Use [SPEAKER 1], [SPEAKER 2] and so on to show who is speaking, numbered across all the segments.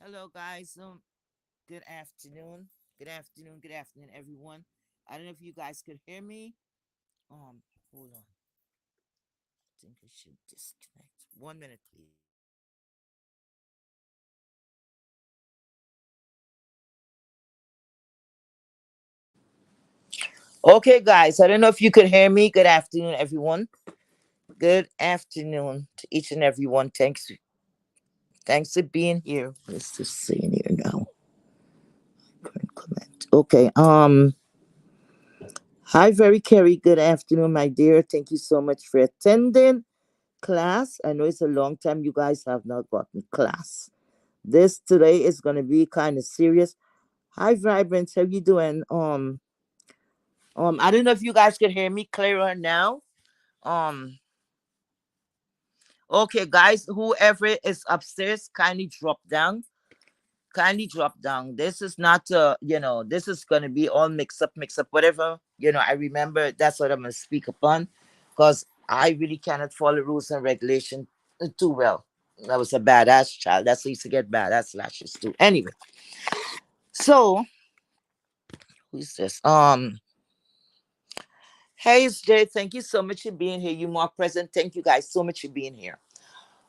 [SPEAKER 1] Hello, guys. Good afternoon. Good afternoon. Good afternoon, everyone. I don't know if you guys could hear me. Hold on. I think I should disconnect. 1 minute, please. Okay, guys. I don't know if you could hear me. Good afternoon, everyone. Good afternoon to each and everyone. Thanks for being here. Let's just see in here now. Current comment. Okay. Hi, very Kerry. Good afternoon, my dear. Thank you so much for attending class. I know it's a long time you guys have not gotten class. This today is gonna be kind of serious. Hi, Vibrance. How you doing? I don't know if you guys can hear me clearer now. Um, okay, guys. Whoever is upstairs, kindly drop down. Kindly drop down. This is not this is gonna be all mix up, whatever. I remember that's what I'm gonna speak upon, because I really cannot follow rules and regulation too well. I was a badass child. That's how I used to get badass lashes too. Anyway, so who's this? Hey, it's Jay. Thank you so much for being here. You more present. Thank you guys so much for being here.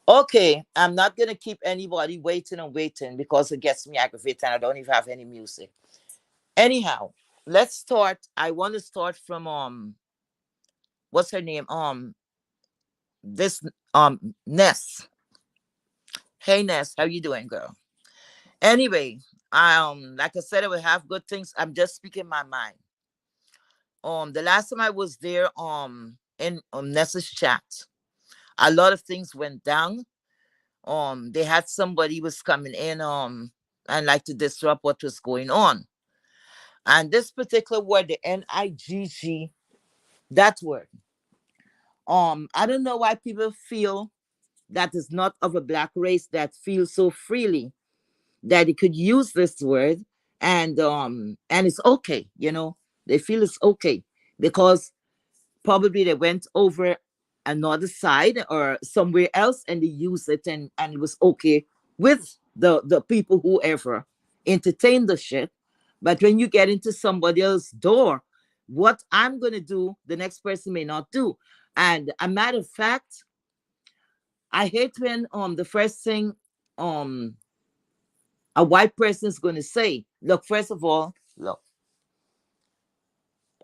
[SPEAKER 1] Okay, I'm not gonna keep anybody waiting and waiting because it gets me aggravated and I don't even have any music. Anyhow, let's start. I want to start from what's her name? This Ness. Hey Ness, how you doing, girl? Anyway, like I said, I will have good things. I'm just speaking my mind. The last time I was there, in Ness's chat, a lot of things went down. They had somebody was coming in, and like to disrupt what was going on. And this particular word, the NIGG, that word. I don't know why people feel that is not of a black race that feel so freely that it could use this word, and it's okay, they feel it's okay because probably they went over another side or somewhere else and they used it, and it was okay with the people whoever entertain the shit. But when you get into somebody else's door, what I'm gonna do the next person may not do. And a matter of fact, I hate when the first thing um a white person is going to say, look, first of all, look,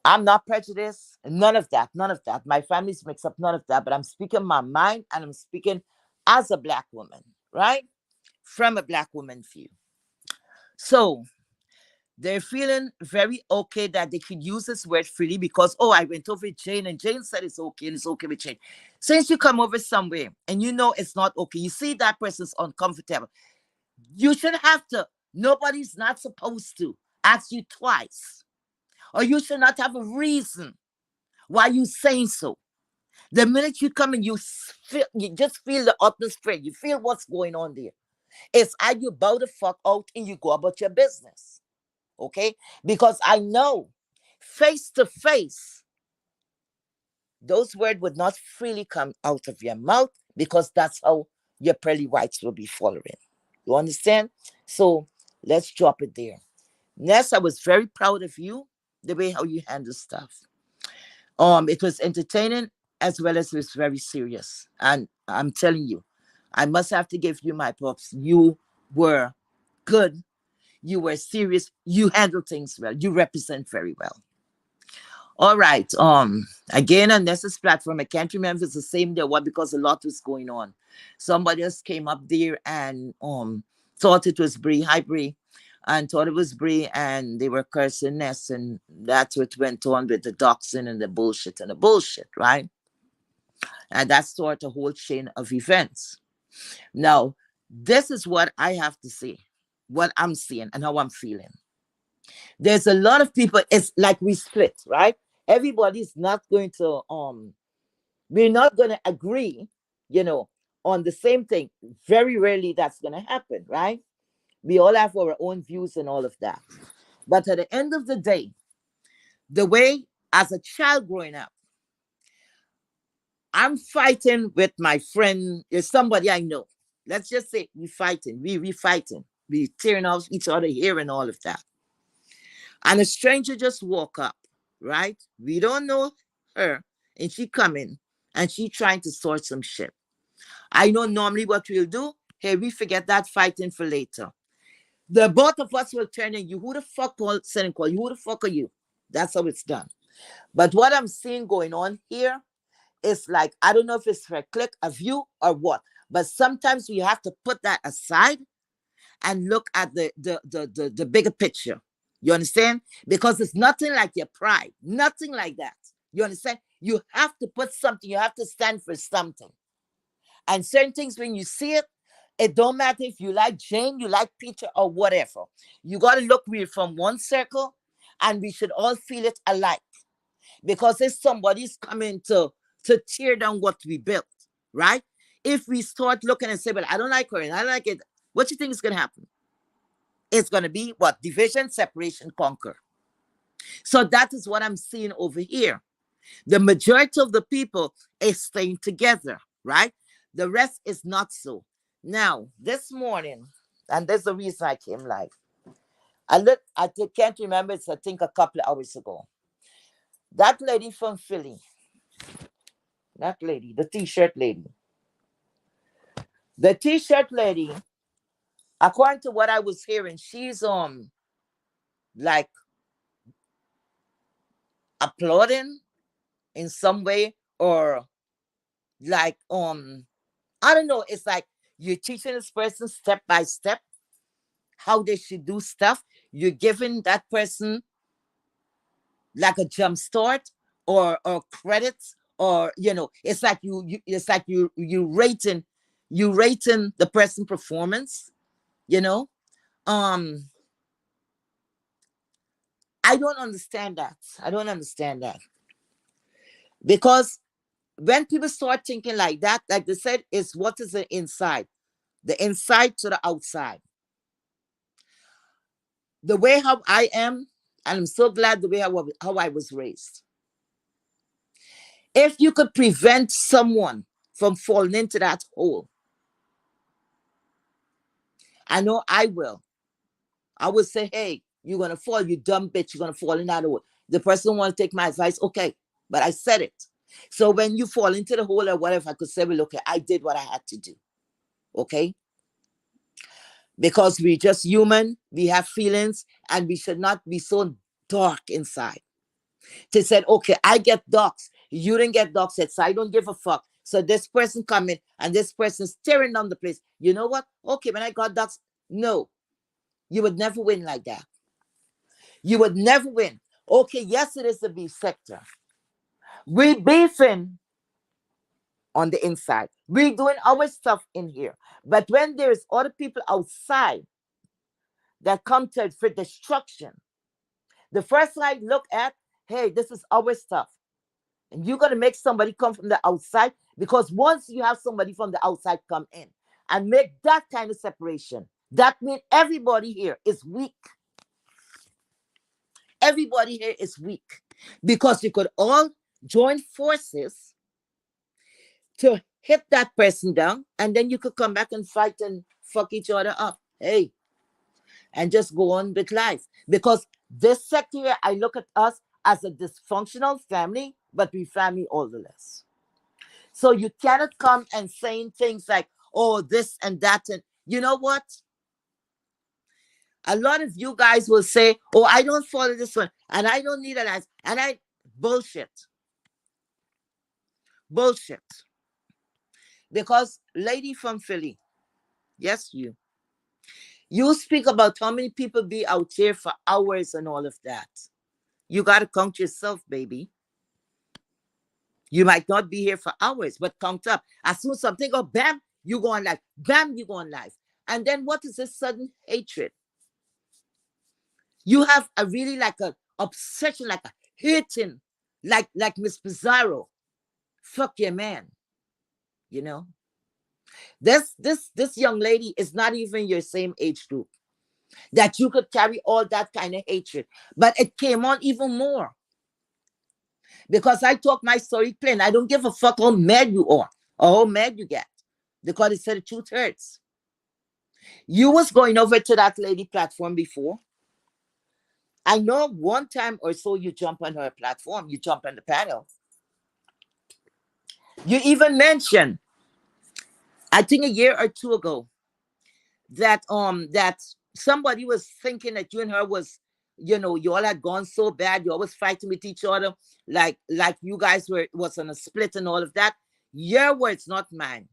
[SPEAKER 1] I'm not prejudiced, none of that. My family's mixed up, none of that. But I'm speaking my mind, and I'm speaking as a black woman, right? From a black woman view. So they're feeling very okay that they could use this word freely because, oh, I went over with Jane and Jane said it's okay and it's okay with Jane. Since you come over somewhere and you know it's not okay, you see that person's uncomfortable, you should have to, nobody's not supposed to ask you twice, or you should not have a reason why you saying so. The minute you come and feel, you just feel the atmosphere, you feel what's going on there. It's how you bow the fuck out and you go about your business. Okay? Because I know face to face, those words would not freely come out of your mouth because that's how your pearly whites will be following. You understand? So let's drop it there. Ness, I was very proud of you, the way how you handle stuff. It was entertaining as well as it was very serious. And I'm telling you, I must have to give you my props. You were good. You were serious. You handle things well. You represent very well. All right. Again on Nessa's platform, I can't remember if it's the same day or what because a lot was going on. Somebody else came up there and thought it was Bree. Hi Bree. And thought it was Bree, and they were cursing Ness, and that's what went on with the doxing and the bullshit, right? And that's sort of a whole chain of events. Now, this is what I have to say, what I'm seeing and how I'm feeling. There's a lot of people, it's like we split, right? Everybody's not going to we're not going to agree, you know, on the same thing. Very rarely that's going to happen, right? We all have our own views and all of that. But at the end of the day, the way as a child growing up, I'm fighting with my friend, is somebody I know. Let's just say we fighting, we fighting. be tearing off each other here and all of that. And a stranger just walk up, right? We don't know her, and she coming, and she trying to sort some shit. I know normally what we'll do. Hey, we forget that fighting for later. The both of us will turn in you. Who the fuck sending call? You who the fuck are you? That's how it's done. But what I'm seeing going on here is like, I don't know if it's for a click, a view, or what. But sometimes we have to put that aside and look at the bigger picture. You understand? Because it's nothing like your pride. Nothing like that. You understand? You have to put something, you have to stand for something. And certain things, when you see it, it don't matter if you like Jane, you like Peter, or whatever. You got to look, we're from one circle, and we should all feel it alike. Because if somebody's coming to tear down what we built, right? If we start looking and say, well, I don't like her and I don't like it, what do you think is going to happen? It's going to be what? Division, separation, conquer. So that is what I'm seeing over here. The majority of the people is staying together, right? The rest is not so. Now, this morning, and there's the reason I came live. Can't remember, it's I think a couple of hours ago. That lady from Philly, that lady, the t-shirt lady. The t-shirt lady, according to what I was hearing, she's like applauding in some way, or like I don't know, it's like you're teaching this person step by step how they should do stuff. You're giving that person like a jump start, or credits, or it's like it's like you rating the person performance, you know. um I don't understand that. I don't understand that. Because when people start thinking like that, like they said, is what is the inside, the inside to the outside. The way how I am, and I'm so glad the way how I was raised. If you could prevent someone from falling into that hole, I know I will. I would say, hey, you're going to fall, you dumb bitch, you're going to fall in that hole. The person want to take my advice, okay, but I said it. So when you fall into the hole or whatever, I could say, well, okay, I did what I had to do. Okay? Because we're just human, we have feelings, and we should not be so dark inside. They said, okay, I get docs, you didn't get docs yet, so I don't give a fuck. So this person coming and this person's tearing down the place. You know what? Okay, when I got docs, no, you would never win like that. You would never win. Okay, yes, it is the beef sector. We beefing on the inside. We're doing our stuff in here. But when there's other people outside that come to for destruction, the first thing I look at, hey, this is our stuff. And you're going to make somebody come from the outside, because once you have somebody from the outside come in and make that kind of separation, that means everybody here is weak. Everybody here is weak, because you could all join forces to hit that person down, and then you could come back and fight and fuck each other up. Hey, and just go on with life. Because this sector here, I look at us as a dysfunctional family, but we family all the less. So you cannot come and saying things like, oh, this and that. And you know what? A lot of you guys will say, oh, I don't follow this one, and I don't need an ass. And bullshit. Bullshit. Because lady from Philly, yes, you speak about how many people be out here for hours and all of that. You got to count yourself, baby. You might not be here for hours, but count up. As soon as something go, bam, you go on live. Bam, you go on live. And then what is this sudden hatred? You have a really like a obsession, like a hating, like Miss Pizarro. Fuck your man. You know? This young lady is not even your same age group, that you could carry all that kind of hatred. But it came on even more. Because I talk my story plain. I don't give a fuck how mad you are or how mad you get. Because it said the truth hurts. You was going over to that lady platform before. I know one time or so you jump on her platform, you jump on the panel. You even mentioned, I think a year or two ago, that somebody was thinking that you and her was, you all had gone so bad, you always fighting with each other, like you guys was on a split and all of that. Your words, not mine.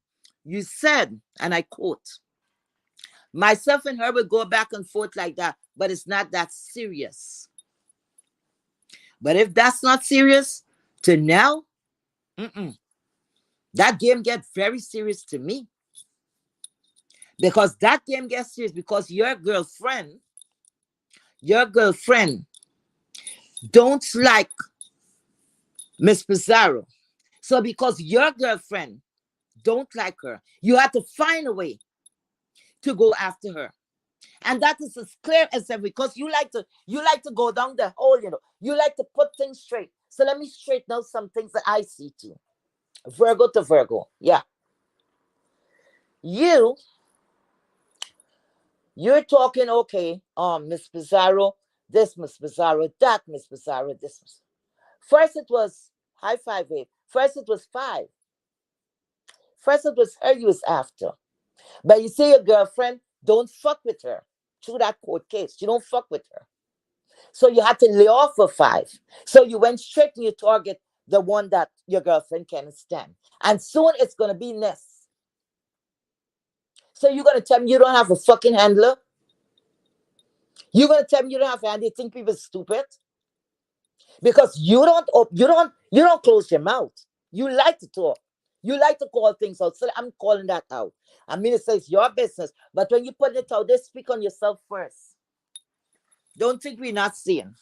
[SPEAKER 1] You said, and I quote, myself and her will go back and forth like that, but it's not that serious. But if that's not serious to now, mm-mm, that game get very serious to me, because that game gets serious because your girlfriend don't like Miss Pizarro. So because your girlfriend don't like her, you have to find a way to go after her. And that is as clear as ever, because you like to go down the hole, you like to put things straight. So let me straighten out some things that I see too. Virgo to Virgo. Yeah. You you're talking, okay, Miss Pizarro, this Miss Pizarro, that Miss Pizarro, this. First it was high five eight. First it was five. First it was her you was after. But you see your girlfriend, don't fuck with her. Through that court case. You don't fuck with her. So you had to lay off for five. So you went straight to your target, the one that your girlfriend can't stand. And soon it's gonna be Ness. So you're gonna tell me you don't have a fucking handler? You're gonna tell me you don't have a handler? You think people are stupid? Because you don't close your mouth. You like to talk. You like to call things out. So I'm calling that out. I mean, it says your business, but when you put it out, they speak on yourself first. Don't think we're not seeing.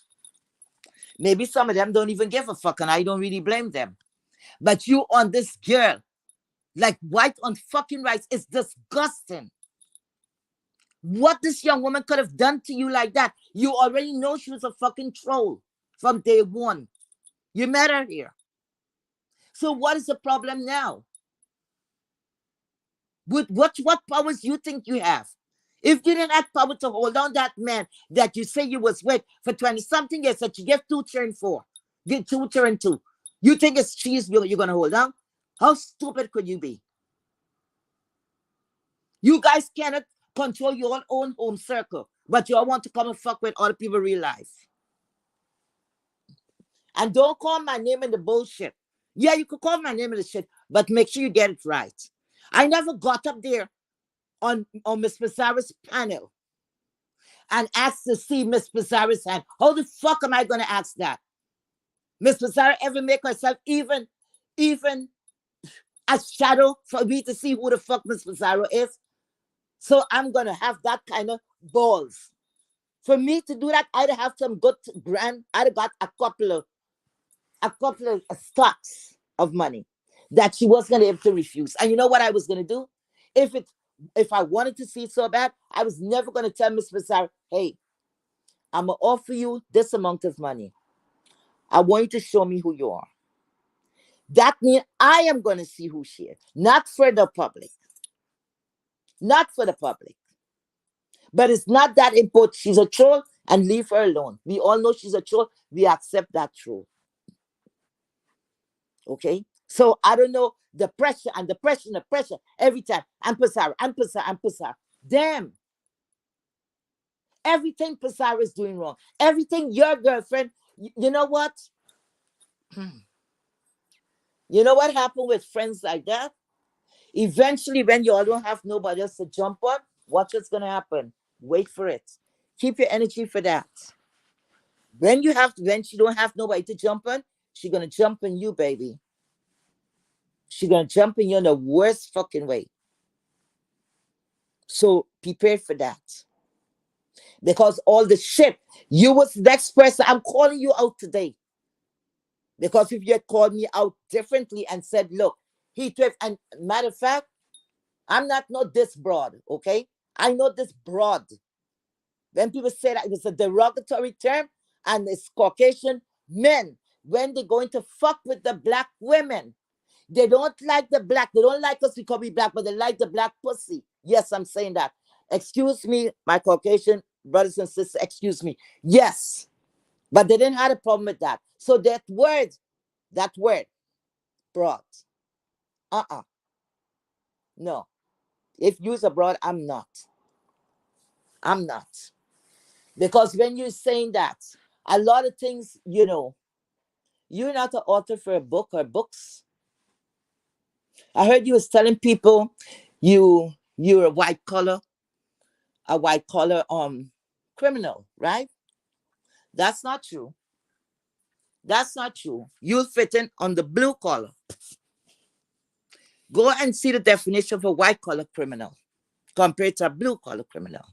[SPEAKER 1] Maybe some of them don't even give a fuck, and I don't really blame them. But you on this girl, like white on fucking rice, is disgusting. What this young woman could have done to you like that, you already know she was a fucking troll from day one. You met her here. So what is the problem now? With what powers you think you have? If you didn't have power to hold on that man that you say you was with for 20 something years that you get two turn four, get two turn two, you think it's cheese you're gonna hold on? How stupid could you be? You guys cannot control your own home circle, but you all want to come and fuck with other people real life. And don't call my name in the bullshit. Yeah, you could call my name in the shit, but make sure you get it right. I never got up there on Miss Pizarro's panel and asked to see Miss Pizarro's hand. How the fuck am I gonna ask that? Miss Pizarro ever make herself even a shadow for me to see who the fuck Miss Pizarro is? So I'm gonna have that kind of balls. For me to do that, I'd have some good brand. I'd have got a couple of stocks of money that she wasn't gonna able to refuse. And you know what I was gonna do? If it if I wanted to see it so bad, I was never gonna tell Miss Pizarro, hey, I'm gonna offer you this amount of money. I want you to show me who you are. That means I am gonna see who she is, not for the public. Not for the public. But it's not that important. She's a troll and leave her alone. We all know she's a troll. We accept that troll. Okay? So I don't know the pressure and the pressure and the pressure every time. I'm Pizarro, I'm Pizarro, I'm Pizarro. Damn. Everything Pizarro is doing wrong. Everything your girlfriend, you know what? You know what happened with friends like that? Eventually, when you all don't have nobody else to jump on, watch what's going to happen. Wait for it. Keep your energy for that. When she don't have nobody to jump on, she gonna jump on you, baby. She gonna jump on you in the worst fucking way. So prepare for that. Because all the shit, you was the next person. I'm calling you out today. Because if you had called me out differently and said, look, he thrift, and matter of fact, I'm not this broad, okay? I know this broad. When people say that it was a derogatory term, and it's Caucasian men, when they're going to fuck with the black women, they don't like the black. They don't like us because we black, but they like the black pussy. Yes, I'm saying that. Excuse me, my Caucasian brothers and sisters, excuse me. Yes, but they didn't have a problem with that. So that word, broad, uh-uh, no. If you's abroad, I'm not. Because when you're saying that, a lot of things, you're not an author for a book or books. I heard you was telling people you're a white collar criminal, right? That's not true. That's not true. You'll fit in on the blue collar. Go and see the definition of a white collar criminal compared to a blue collar criminal.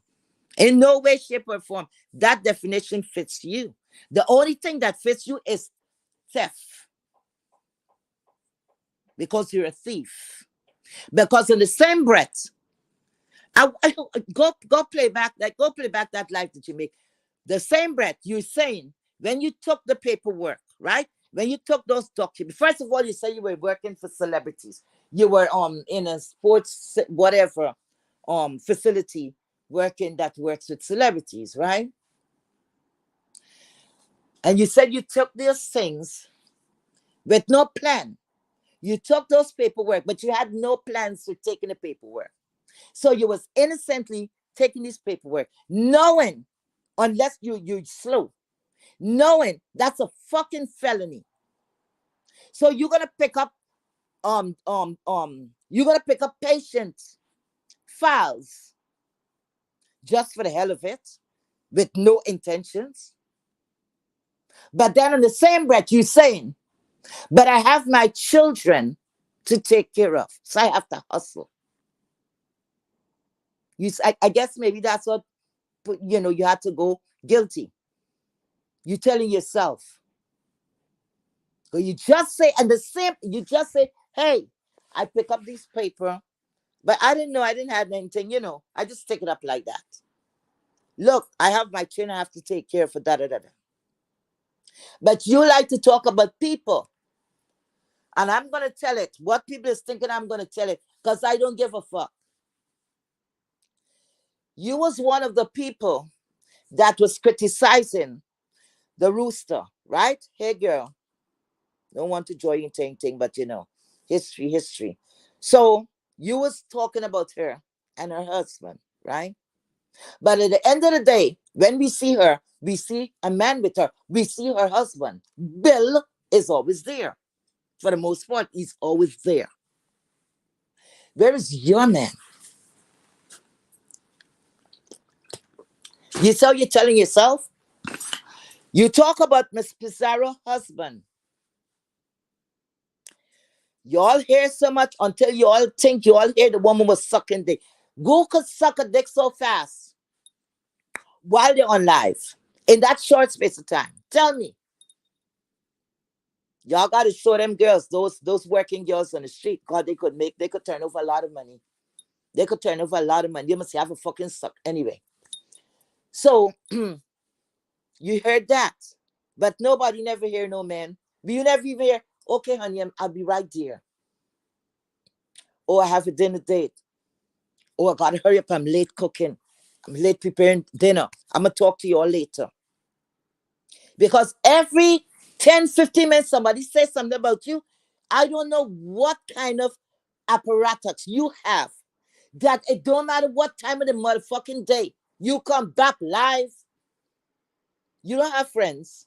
[SPEAKER 1] In no way, shape, or form, that definition fits you. The only thing that fits you is theft because you're a thief. Because in the same breath, go play back that life that you make. The same breath you're saying when you took the paperwork, right? When you took those documents, first of all, you say you were working for celebrities. You were in a sports whatever facility working that works with celebrities, right? And you said you took those things with no plan. You took those paperwork, but you had no plans for taking the paperwork. So you was innocently taking this paperwork, knowing, unless you slow, knowing that's a fucking felony. So you're gonna pick up patient files just for the hell of it, with no intentions. But then in the same breath, you're saying, but I have my children to take care of, so I have to hustle. I guess maybe that's what you had to go guilty. You telling yourself, or you just say, and the same, you just say, hey, I pick up this paper, but I didn't know, I didn't have anything. I just take it up like that. Look, I have my children I have to take care of for da da da da. But you like to talk about people, and I'm gonna tell it. What people is thinking, I'm gonna tell it because I don't give a fuck. You was one of the people that was criticizing the rooster, right? Hey, girl, don't want to join into anything, but history, history. So you was talking about her and her husband, right? But at the end of the day, when we see her, we see a man with her. We see her husband. Bill is always there. For the most part, he's always there. Where is your man? You're telling yourself? You talk about Miss Pizarro's husband. You all hear so much until you all think you all hear the woman was sucking dick. Who could suck a dick so fast while they're on live in that short space of time? Tell me. Y'all got to show them girls, those working girls on the street. God, they could turn over a lot of money. They could turn over a lot of money. You must have a fucking suck anyway. So you heard that, but nobody never hear no man. You never even hear, okay, honey, I'll be right there. Or I have a dinner date. Or I gotta hurry up, I'm late cooking. I'm late preparing dinner. I'm gonna talk to you all later. Because every 10, 15 minutes, somebody says something about you. I don't know what kind of apparatus you have that it don't matter what time of the motherfucking day you come back live. You don't have friends.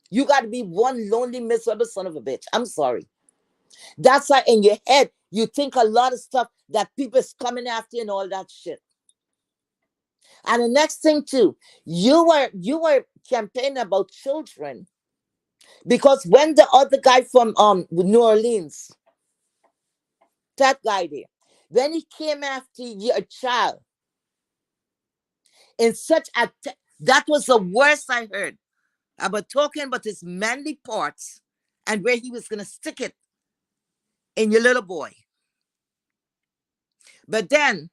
[SPEAKER 1] You got to be one lonely, miserable son of a bitch. I'm sorry. That's why in your head, you think a lot of stuff that people is coming after you and all that shit. And the next thing too, you were campaigning about children because when the other guy from New Orleans, that guy there, when he came after your child in such a that was the worst I heard about talking about his manly parts and where he was gonna stick it in your little boy. But then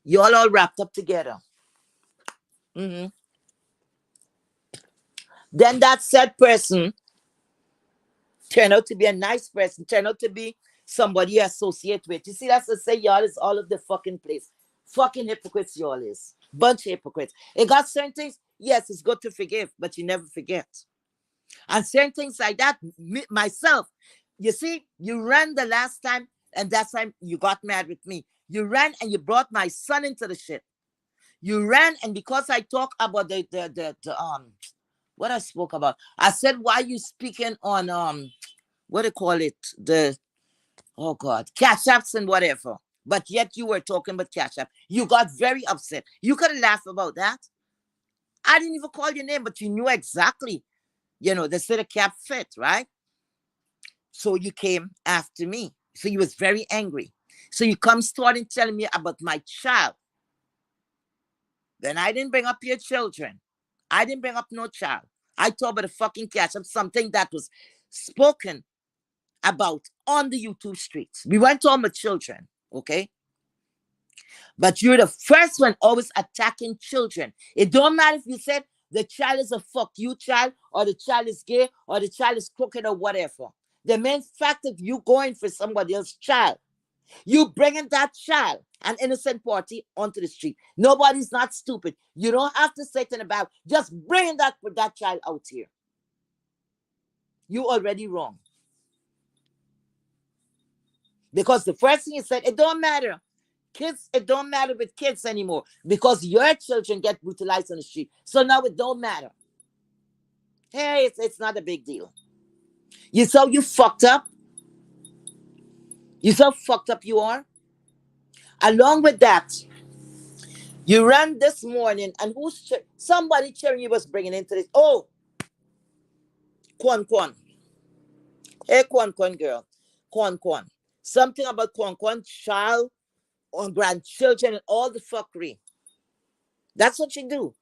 [SPEAKER 1] you all wrapped up together. Mhm. Then that said person turned out to be a nice person, turned out to be somebody you associate with. You see, that's to say y'all is all of the fucking place. Fucking hypocrites y'all is. Bunch of hypocrites. It got certain things, yes, it's good to forgive, but you never forget. And certain things like that, myself, you see, you ran the last time, and that time you got mad with me. You ran and you brought my son into the shit. You ran, and because I talk about the what I spoke about, I said, why you speaking on what do you call it? The oh God, cash apps and whatever. But yet you were talking about cash app. You got very upset. You could have laughed about that. I didn't even call your name, but you knew exactly, the city cap fit, right? So you came after me. So you was very angry. So you come starting telling me about my child. Then I didn't bring up your children. I didn't bring up no child. I talked about the fucking cash up, something that was spoken about on the YouTube streets. We weren't talking about children, okay? But you're the first one always attacking children. It don't matter if you said the child is a fuck you child, or the child is gay, or the child is crooked, or whatever. The main fact of you going for somebody else's child, you bringing that child, an innocent party, onto the street. Nobody's not stupid. You don't have to say anything about just bringing that child out here. You already wrong. Because the first thing you said, it don't matter. Kids, it don't matter with kids anymore because your children get brutalized on the street. So now it don't matter. Hey, it's not a big deal. You saw you fucked up. You saw fucked up you are. Along with that, you ran this morning, and somebody cheering you was bringing into this. Oh, Kwan Kwan. Hey, Kwan Kwan girl. Kwan Kwan. Something about Kwan Kwan, child or grandchildren and all the fuckery. That's what you do.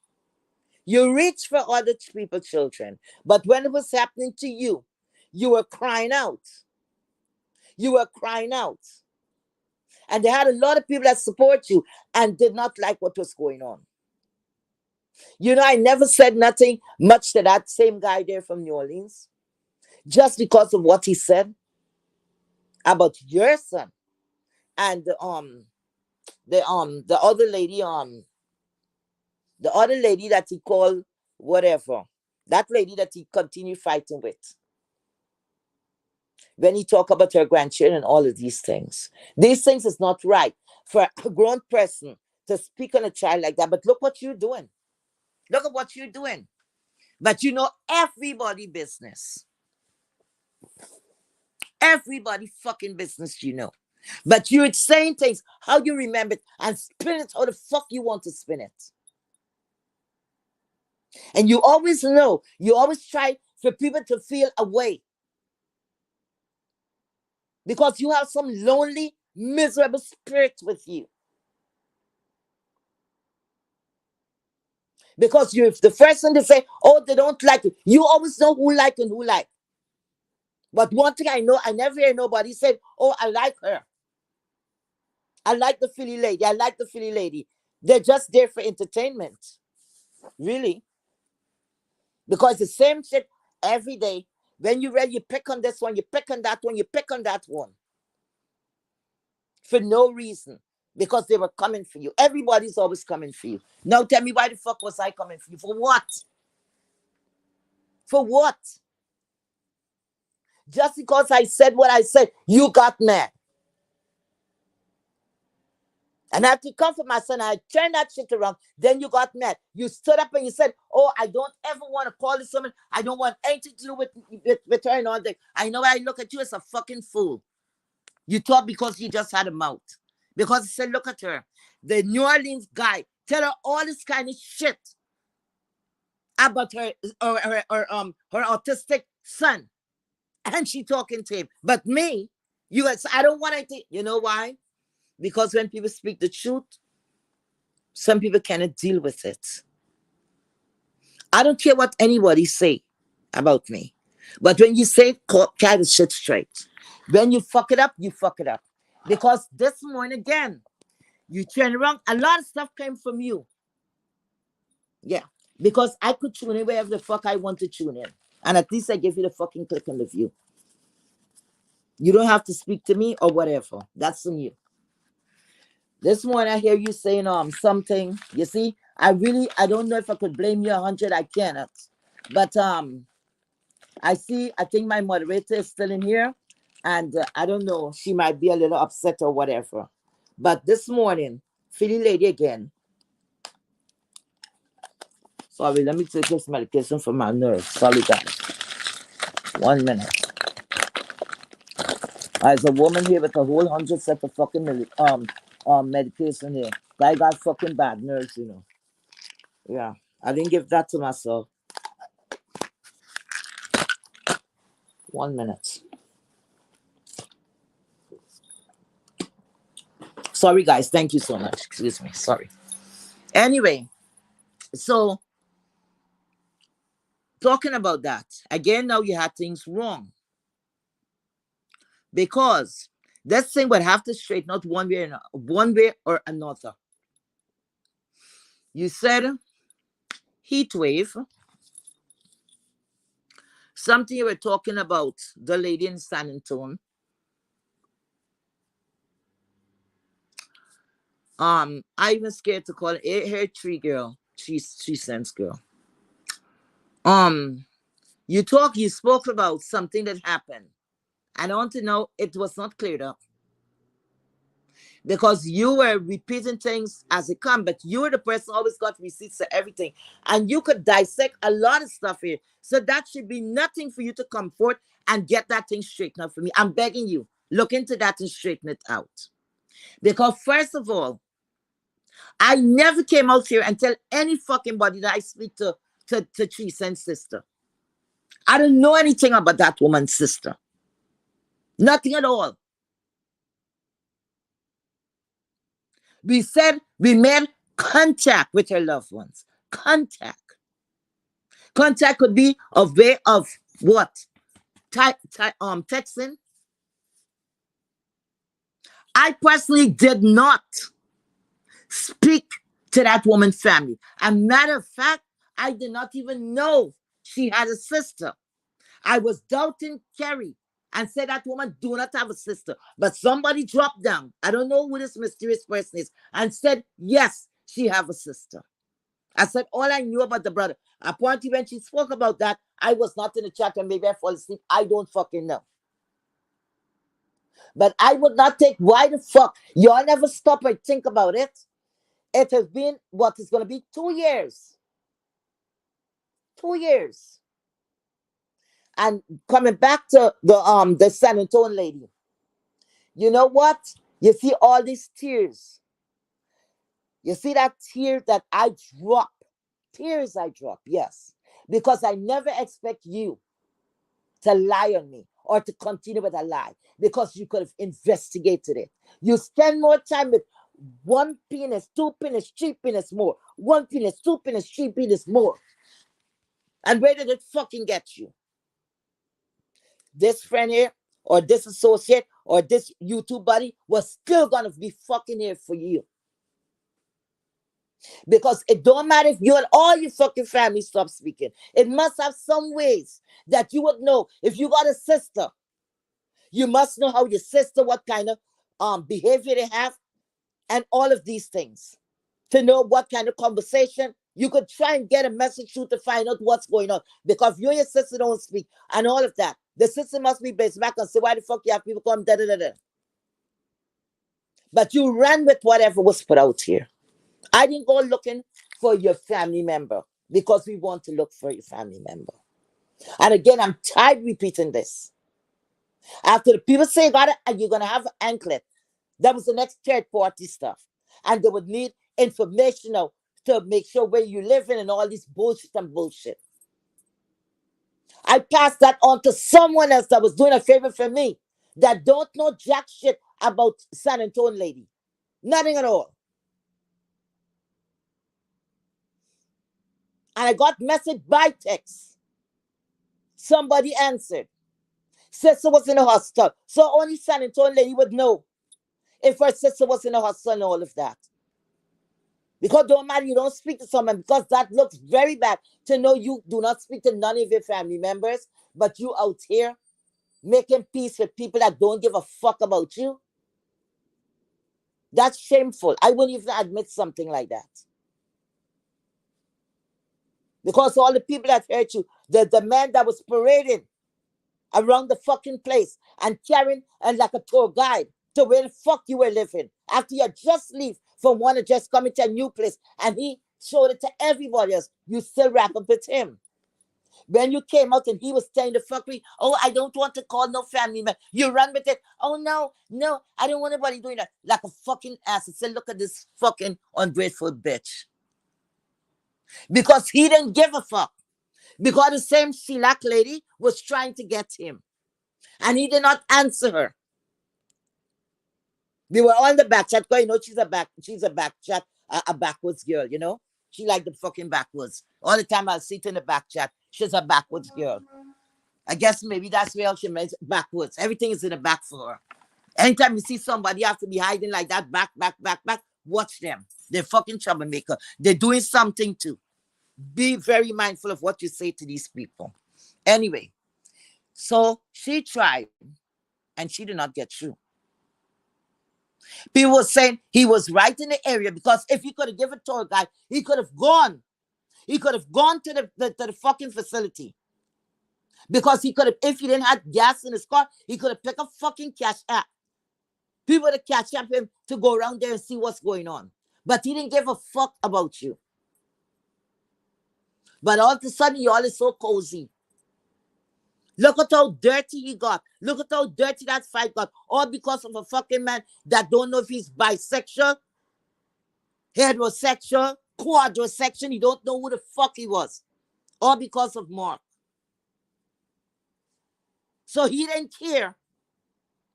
[SPEAKER 1] You reach for other people's children. But when it was happening to you, you were crying out. You were crying out. And they had a lot of people that support you and did not like what was going on. I never said nothing much to that same guy there from New Orleans just because of what he said about your son and the other lady that he called whatever, that lady that he continued fighting with. When he talk about her grandchildren, all of these things is not right for a grown person to speak on a child like that. But look what you're doing. Look at what you're doing. But everybody business. Everybody fucking business, But you're saying things, how you remember it, and spin it how the fuck you want to spin it. And you always try for people to feel away. Because you have some lonely, miserable spirit with you. Because you're the first one to say, oh, they don't like you. You always know who like and who like. But one thing I know, I never hear nobody say, oh, I like her. I like the Philly lady. I like the Philly lady. They're just there for entertainment. Really. Because the same shit every day. When you read, you pick on this one, you pick on that one, you pick on that one. For no reason. Because they were coming for you. Everybody's always coming for you. Now tell me, why the fuck was I coming for you? For what? For what? Just because I said what I said, you got mad. And I had to comfort my son. I turned that shit around. Then you got mad. You stood up and you said, oh, I don't ever want to call this woman. I don't want anything to do with her and all that. I know I look at you as a fucking fool. You thought because you just had a mouth. Because I said, look at her. The New Orleans guy, tell her all this kind of shit about her autistic son. And she talking to him. But me, I don't want anything. You know why? Because when people speak the truth, some people cannot deal with it. I don't care what anybody say about me. But when you say carry the shit straight, when you fuck it up, you fuck it up. Because this morning again, you turn around, a lot of stuff came from you. Yeah. Because I could tune in wherever the fuck I want to tune in. And at least I give you the fucking click on the view. You don't have to speak to me or whatever. That's on you. This morning I hear you saying something. You see, I don't know if I could blame you 100. I cannot. But I think my moderator is still in here, and I don't know. She might be a little upset or whatever. But this morning, Philly lady again. Sorry, let me take this medication for my nerves. Sorry, guys. 1 minute. There's a woman here with a whole 100 set of fucking medication here. I got fucking bad nerves, you know. Yeah, I didn't give that to myself. 1 minute. Sorry, guys. Thank you so much. Excuse me. Sorry. Anyway, so talking about that again, now you had things wrong because this thing would have to straighten out one way or another. You said heat wave. Something you were talking about the lady in San Antonio. I even scared to call it her tree girl. She sense girl. Um, you spoke about something that happened. And I want to know it was not cleared up because you were repeating things as it come, but you were the person who always got receipts for everything, and you could dissect a lot of stuff here. So that should be nothing for you to come forth and get that thing straightened out for me. I'm begging you, look into that and straighten it out. Because first of all, I never came out here and tell any fucking body that I speak to Chisen's sister. I don't know anything about that woman's sister. Nothing at all. We said we made contact with her loved ones. Contact. Contact could be a way of what? Texting. I personally did not speak to that woman's family. As a matter of fact, I did not even know she had a sister. I was doubting Kerry and said that woman do not have a sister. But somebody dropped down. I don't know who this mysterious person is and said, yes, she have a sister. I said all I knew about the brother. Apparently, when she spoke about that, I was not in the chat and maybe I fall asleep. I don't fucking know. But I would not take why the fuck. Y'all never stop and think about it. It has been what is going to be 2 years. 2 years. And coming back to the San Antonio lady. You know what? You see all these tears. You see that tear that I drop. Tears I drop, yes. Because I never expect you to lie on me or to continue with a lie because you could have investigated it. You spend more time with one penis, two penis, three penis more. One penis, two penis, three penis more. And where did it fucking get you? This friend here or this associate or this YouTube buddy was still gonna be fucking here for you. Because it don't matter if you and all your fucking family stop speaking. It must have some ways that you would know. If you got a sister, you must know how your sister, what kind of behavior they have, and all of these things. To know what kind of conversation you could try and get a message through to find out what's going on. Because you and your sister don't speak and all of that. The sister must be based back and say, why the fuck you have people come da da da da. But you ran with whatever was put out here. I didn't go looking for your family member because we want to look for your family member. And again, I'm tired repeating this. After the people say, "God, you're going to have an anklet," that was the next third party stuff. And they would need information now to make sure where you live in and all this bullshit and bullshit. I passed that on to someone else that was doing a favor for me that don't know jack shit about San Antonio lady. Nothing at all. And I got message by text. Somebody answered. Sister was in the hospital. So only San Antonio lady would know if her sister was in the hospital and all of that. Because don't matter, you don't speak to someone because that looks very bad to know you do not speak to none of your family members, but you out here making peace with people that don't give a fuck about you. That's shameful. I wouldn't even admit something like that. Because all the people that hurt you, the man that was parading around the fucking place and carrying and like a tour guide to where the fuck you were living after you just leave from one to just coming to a new place, and he showed it to everybody else. You still wrap up with him. When you came out and he was telling the fuckery, oh, I don't want to call no family man. You run with it. Oh, no, no, I don't want anybody doing that. Like a fucking ass. And say, look at this fucking ungrateful bitch. Because he didn't give a fuck. Because the same Shilak lady was trying to get him. And he did not answer her. We were on the back chat. Because, you know, she's a back chat, a backwards girl, you know. She like the fucking backwards. All the time I'll sit in the back chat. She's a backwards girl. I guess maybe that's where she meant backwards. Everything is in the back for her. Anytime you see somebody have to be hiding like that, back, watch them. They're fucking troublemaker. They're doing something too. Be very mindful of what you say to these people. Anyway, so she tried and she did not get through. People were saying he was right in the area because if he could have given a tour guide, he could have gone. He could have gone to the fucking facility. Because he could have, if he didn't have gas in his car, he could have picked a fucking cash app. People to catch up him to go around there and see what's going on. But he didn't give a fuck about you. But all of a sudden, y'all is so cozy. Look at how dirty he got. Look at how dirty that fight got. All because of a fucking man that don't know if he's bisexual, heterosexual, quadrosexual. He don't know who the fuck he was. All because of Mark. So he didn't care,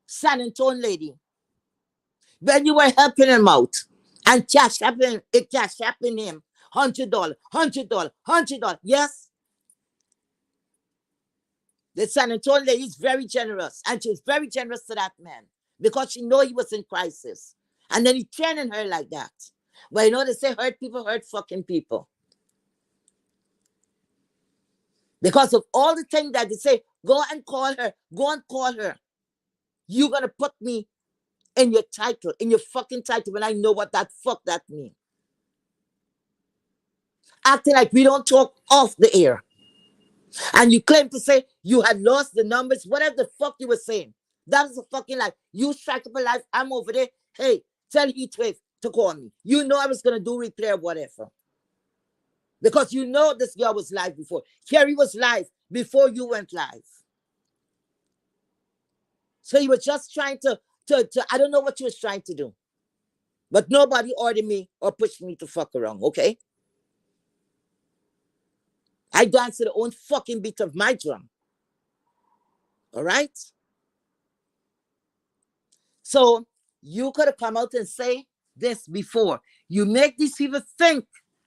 [SPEAKER 1] San Antonio lady, when you were helping him out and cash apping him $100, $100. Yes? The San Antonio lady is very generous, and she's very generous to that man because she know he was in crisis. And then he training her like that. But you know they say hurt people hurt fucking people. Because of all the things that they say, go and call her. You're going to put me in your title, in your fucking title, when I know what that fuck that means. Acting like we don't talk off the air. And you claim to say you had lost the numbers, whatever the fuck you were saying. That was a fucking lie. You strike up a life, I'm over there. Hey, tell Heatwave to call me. You know I was going to do replay or whatever. Because you know this girl was live before. Kerry was live before you went live. So you were just trying to I don't know what you was trying to do. But nobody ordered me or pushed me to fuck around, okay? I dance to the own fucking beat of my drum. All right? So you could have come out and say this before. You make these people think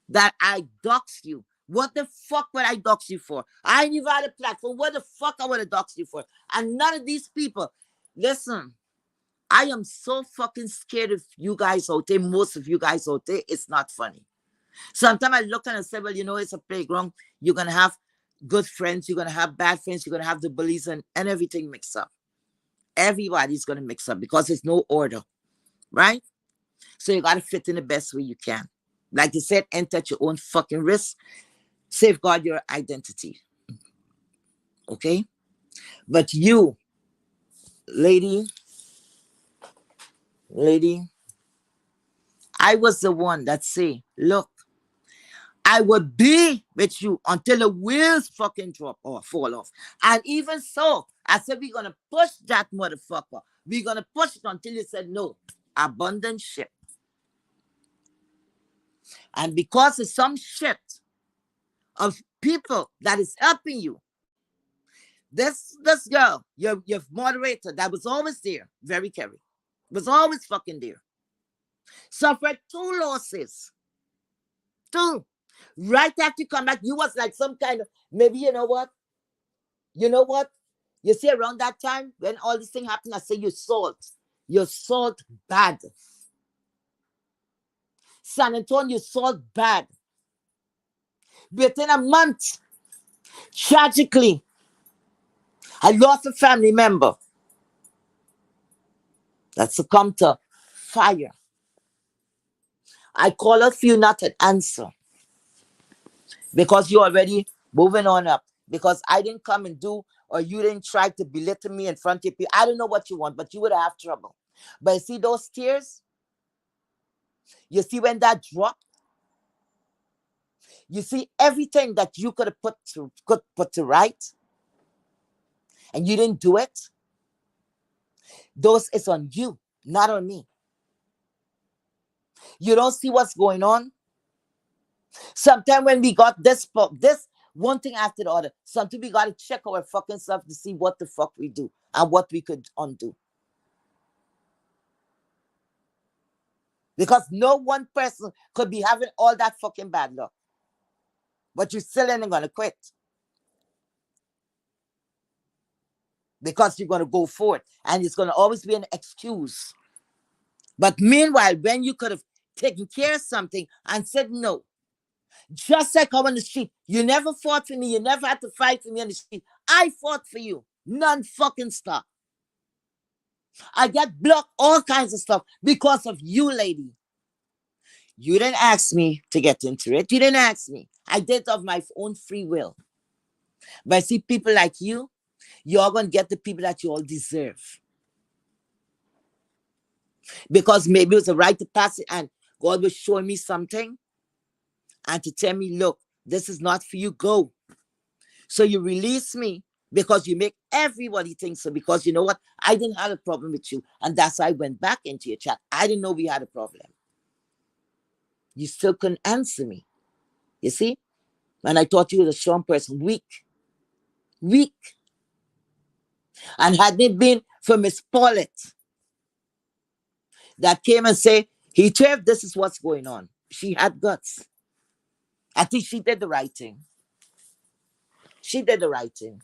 [SPEAKER 1] that I doxed you. What the fuck would I dox you for? I ain't even had a platform. What the fuck I would have doxed you for? And none of these people, listen, I am so fucking scared of you guys out there, most of you guys out there. It's not funny. Sometimes I look and say, well, you know, it's a playground. You're going to have good friends. You're going to have bad friends. You're going to have the bullies and everything mixed up. Everybody's going to mix up because there's no order, right? So you got to fit in the best way you can. Like you said, enter at your own fucking risk. Safeguard your identity. Okay? But you, lady, I was the one that say, look, I would be with you until the wheels fucking drop or fall off. And even so, I said, we're going to push that motherfucker. We're going to push it until you said no. Abundant shit. And because of some shit of people that is helping you, this girl, your moderator that was always there, very Kerry, was always fucking there, suffered 2 losses. 2. Right after you come back, you was like some kind of, maybe you know what? You see around that time, when all this thing happened, I say you salt bad. San Antonio, salt bad. Within a month, tragically, I lost a family member that succumbed to fire. I call a few, not an answer, because you're already moving on up. Because I didn't come and do, or you didn't try to belittle me in front of people. I don't know what you want, but you would have trouble. But you see those tears? You see when that drop? You see everything that you could put to right, and you didn't do it? Those is on you, not on me. You don't see what's going on? Sometimes when we got this one thing after the other, sometimes we got to check our fucking self to see what the fuck we do and what we could undo. Because no one person could be having all that fucking bad luck, but you still ain't gonna quit because you're gonna go for it, and it's gonna always be an excuse. But meanwhile, when you could have taken care of something and said no, just like on the street, you never fought for me, you never had to fight for me on the street. I fought for you, none fucking stop. I get blocked, all kinds of stuff because of you, lady. You didn't ask me to get into it. You didn't ask me. I did of my own free will. But I see people like you, you're going to get the people that you all deserve. Because maybe it was a right to pass it, and God was showing me something and to tell me, look, this is not for you, go. So you release me because you make everybody think so. Because you know what? I didn't have a problem with you. And that's why I went back into your chat. I didn't know we had a problem. You still couldn't answer me. You see? And I thought you was a strong person. Weak. Weak. And had it been for Miss Paulette that came and say, Heatwave, this is what's going on. She had guts. I think she did the right thing. She did the right thing.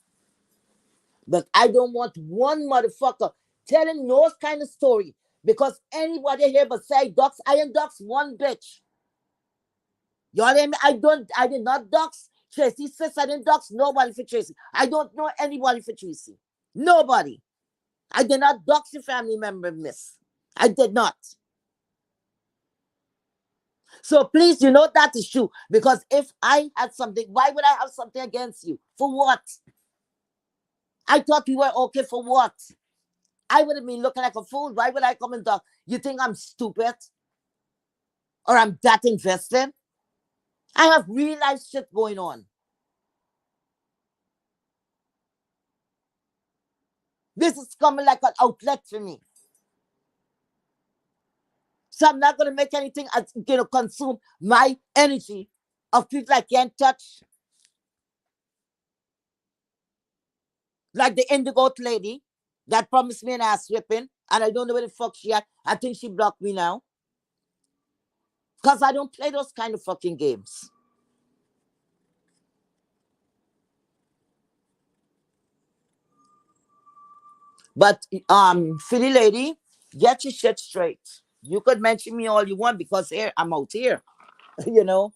[SPEAKER 1] But I don't want one motherfucker telling no kind of story. Because anybody here but say ducks, I ain't ducks one bitch. You know what I mean? I did not dox Tracy. Sis, I didn't dox nobody for Tracy. I don't know anybody for Tracy. Nobody. I did not dox your family member, miss. I did not. So please, you know that is true. Because if I had something, why would I have something against you? For what? I thought we were okay for what? I would have been looking like a fool. Why would I come and talk? You think I'm stupid? Or I'm that invested? I have real life shit going on. This is coming like an outlet for me. So I'm not going to make anything consume my energy of people I can't touch. Like the indigo lady that promised me an ass whipping, and I don't know where the fuck she at. I think she blocked me now. Because I don't play those kind of fucking games. But Philly lady, get your shit straight. You could mention me all you want because here I'm out here. you know,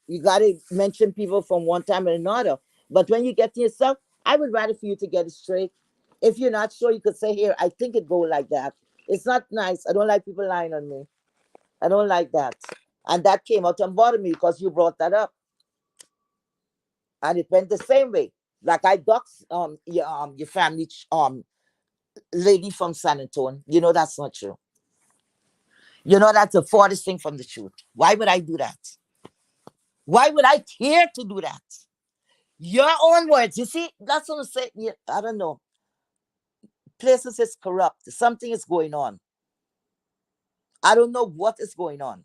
[SPEAKER 1] you gotta mention people from one time or another. But when you get to yourself, I would rather for you to get it straight. If you're not sure, you could say, here, I think it go like that. It's not nice. I don't like people lying on me. I don't like that. And that came out and bothered me because you brought that up. And it went the same way. Like I doxed your family lady from San Antonio. You know that's not true. You know that's the farthest thing from the truth. Why would I do that? Why would I care to do that? Your own words. You see, that's what I'm saying. Yeah, I don't know. Places is corrupt. Something is going on. I don't know what is going on.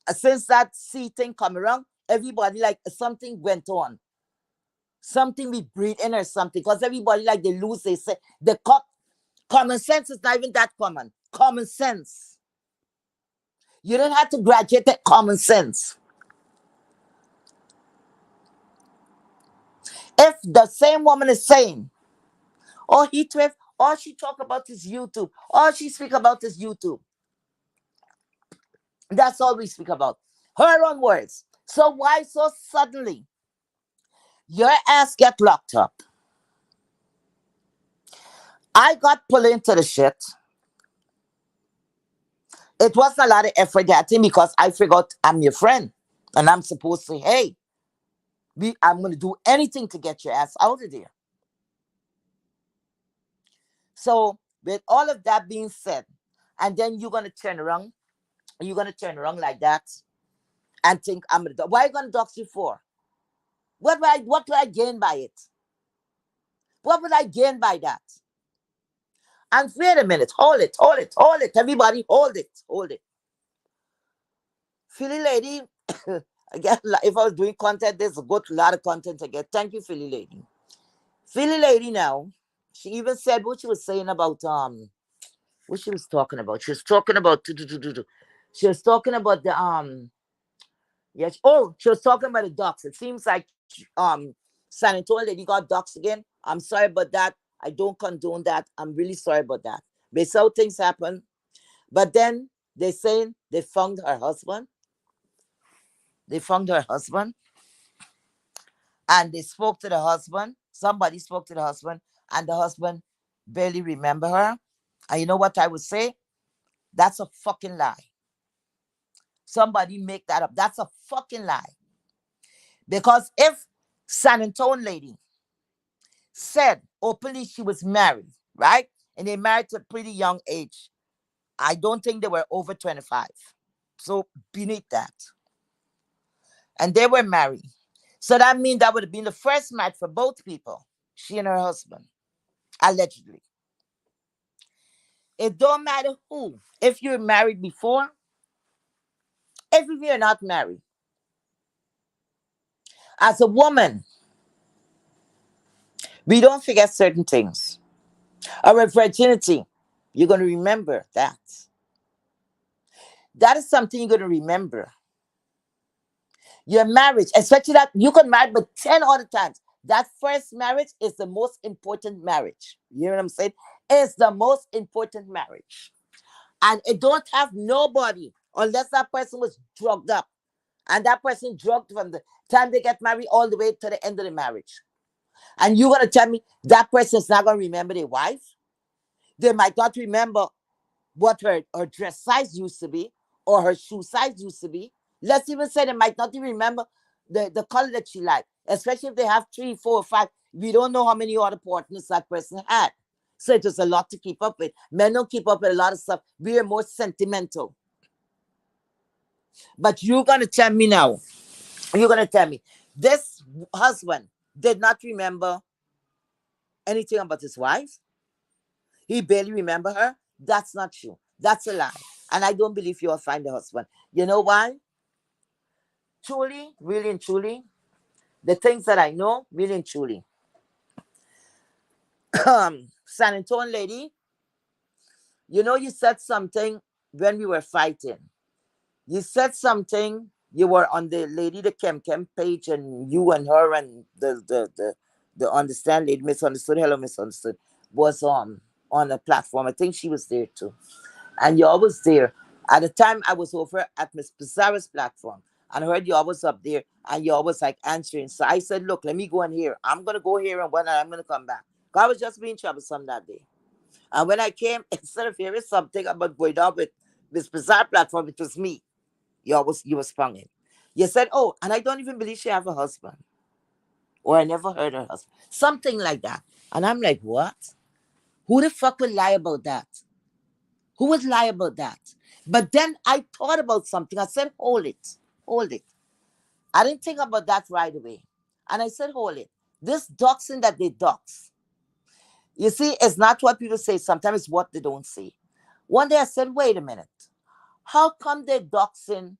[SPEAKER 1] Since that C thing come around, everybody like something went on. Something we breathe in or something. Because everybody like they lose, they say common sense is not even that common. Common sense. You don't have to graduate that common sense. If the same woman is saying, oh, he thrift, all she talk about is YouTube, all she speak about is YouTube. That's all we speak about. Her own words. So why so suddenly your ass get locked up? I got pulled into the shit. It wasn't a lot of effort that thing because I figured I'm your friend. And I'm supposed to say, hey, I'm going to do anything to get your ass out of there. So, with all of that being said, and then you're going to turn around like that and think, I'm going to, why are you going to dox you for? What would I gain by it? What would I gain by that? And wait a minute, hold it. Everybody, hold it. Philly lady, again, if I was doing content, there's a good lot of content to get. Thank you, Philly lady. Philly lady now, she even said what she was saying about what she was talking about. She was talking about she was talking about the yes. Oh, she was talking about the ducks. It seems like San Antonio lady got ducks again. I'm sorry about that. I don't condone that. I'm really sorry about that. But so things happen. But then they saying they found her husband. They found her husband, and they spoke to the husband. Somebody spoke to the husband, and the husband barely remember her. And you know what I would say? That's a fucking lie. Somebody make that up. That's a fucking lie. Because if San Antonio lady said openly she was married, right? And they married to a pretty young age. I don't think they were over 25. So beneath that. And they were married. So that means that would have been the first match for both people, she and her husband, allegedly. It don't matter who. If you're married before, if you're not married, as a woman, we don't forget certain things. Our virginity, you're going to remember that. That is something you're going to remember. Your marriage, especially that you can marry but 10 other times. That first marriage is the most important marriage. You know what I'm saying? It's the most important marriage. And it don't have nobody unless that person was drugged up. And that person drugged from the time they get married all the way to the end of the marriage. And you're gonna tell me that person's not gonna remember their wife? They might not remember what her dress size used to be or her shoe size used to be. Let's even say they might not even remember the color that she liked, especially if they have three, four, or five. We don't know how many other partners that person had. So it was a lot to keep up with. Men don't keep up with a lot of stuff. We are more sentimental. But you're gonna tell me now, you're gonna tell me this husband did not remember anything about his wife. He barely remember her. That's not true. That's a lie. And I don't believe you'll find a husband. You know why? Truly, really and truly, the things that I know, really and truly. San Antonio lady, you know, you said something when we were fighting. You said something. You were on the lady, the Kem page, and you and her and the understand lady, misunderstood, hello, misunderstood, was on a platform. I think she was there too. And you always there. At the time, I was over at Miss Pizarro's platform, and I heard you always up there, and you always like answering. So I said, "Look, let me go in here. I'm gonna go here, and when I'm gonna come back." 'Cause I was just being troublesome that day. And when I came, instead of hearing something about going on with Miss Pizarro platform, it was me. You was sprung in. You said, "Oh, and I don't even believe she have a husband, or I never heard her husband, something like that." And I'm like, "What? Who the fuck would lie about that? Who would lie about that?" But then I thought about something. I said, hold it. I didn't think about that right away. And I said, hold it. This doxing that they dox, you see, it's not what people say. Sometimes it's what they don't say. One day I said, wait a minute. How come they're doxing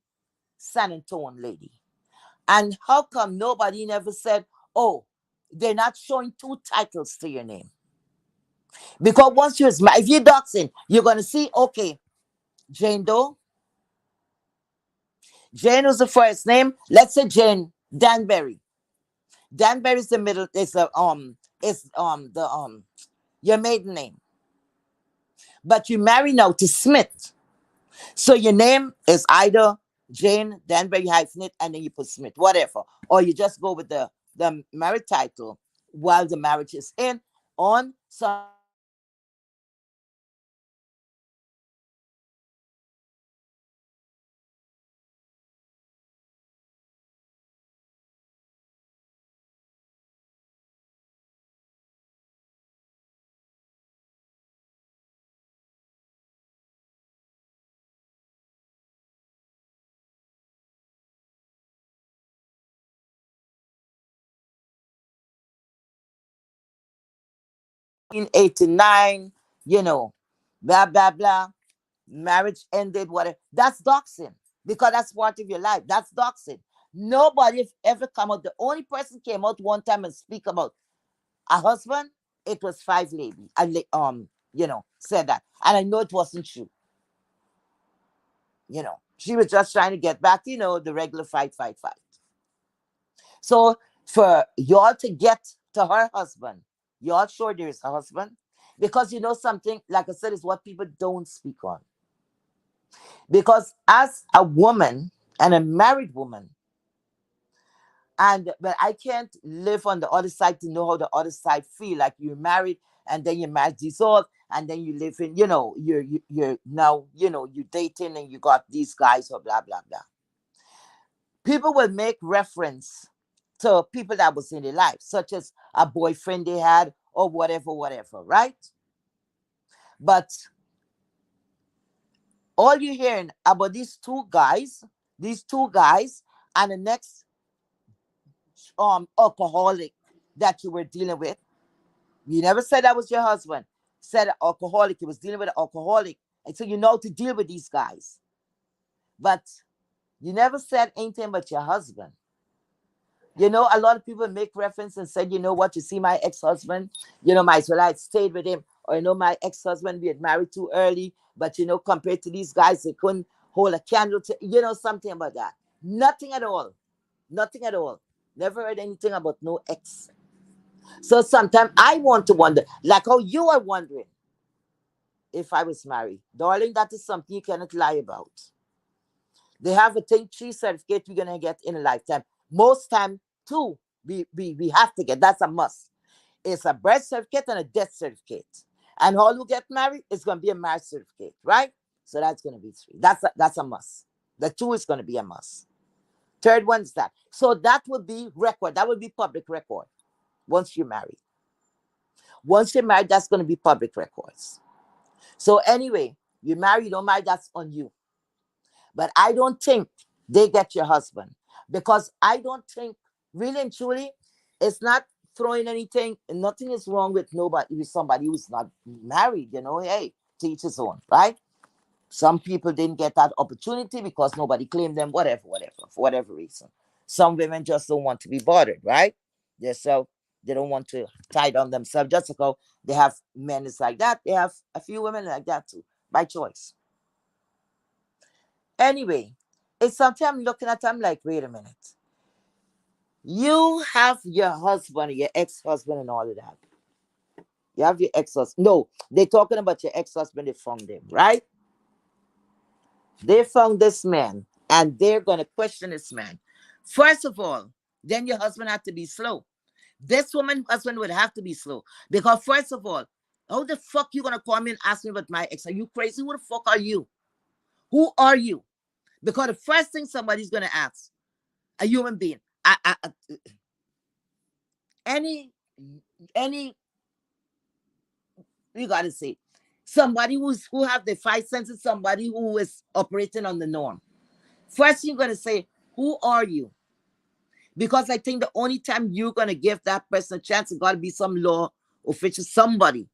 [SPEAKER 1] San Antonio lady? And how come nobody never said, oh, they're not showing two titles to your name? Because once you're, if you're doxing, you're going to see, okay, Jane Doe, Jane was the first name. Let's say Jane Danbury. Danbury is the middle. It's the your maiden name. But you marry now to Smith. So your name is either Jane Danbury hyphenate and then you put Smith, whatever. Or you just go with the married title while the marriage is in on some 1989, you know, blah, blah, blah. Marriage ended, whatever. That's doxing because that's part of your life. That's doxing. Nobody have ever come out. The only person came out one time and speak about a husband. It was Five Lady. Said that, and I know it wasn't true. She was just trying to get back. The regular fight, fight, fight. So for y'all to get to her husband, y'all sure there's a husband, because something, like I said, is what people don't speak on. Because as a woman and a married woman, but I can't live on the other side to know how the other side feel. Like you're married and then your marriage dissolved and then you live in, you're now, you're dating and you got these guys or blah blah blah. People will make reference to people that was in their life, such as a boyfriend they had or whatever, whatever, right? But all you're hearing about these two guys, and the next alcoholic that you were dealing with. You never said that was your husband. Said an alcoholic. He was dealing with an alcoholic. And so you know to deal with these guys. But you never said anything but your husband. A lot of people make reference and said, what, you see my ex-husband, might as well I had stayed with him. Or, my ex-husband, we had married too early. But, compared to these guys, they couldn't hold a candle to, something about that. Nothing at all. Nothing at all. Never heard anything about no ex. So sometimes I want to wonder, like how you are wondering if I was married. Darling, that is something you cannot lie about. They have a thing, 3 certificate we're going to get in a lifetime. Most time, 2, we have to get. That's a must. It's a birth certificate and a death certificate. And all who get married, it's going to be a marriage certificate, right? So that's going to be 3. That's a must. The 2 is going to be a must. Third one is that. So that would be record. That would be public record once you're married. Once you're married, that's going to be public records. So anyway, you marry, you don't marry, that's on you. But I don't think they get your husband, because I don't think, really and truly, it's not throwing anything. Nothing is wrong with somebody who's not married. Hey, to each his own, right? Some people didn't get that opportunity because nobody claimed them, whatever, for whatever reason. Some women just don't want to be bothered, right? They don't want to tie down themselves. Just like how they have men is like that, they have a few women like that too, by choice. Anyway, it's something I'm looking at, I'm like, wait a minute. You have your husband, your ex-husband and all of that. You have your ex-husband. No, they're talking about your ex-husband. They found him, right? They found this man and they're going to question this man. First of all, then your husband had to be slow. This woman husband would have to be slow. Because first of all, how the fuck you going to call me and ask me about my ex? Are you crazy? Who the fuck are you? Who are you? Because the first thing somebody's going to ask, a human being, any, you got to say, somebody who have the 5 senses, somebody who is operating on the norm. First, you're going to say, who are you? Because I think the only time you're going to give that person a chance, it's got to be some law official, somebody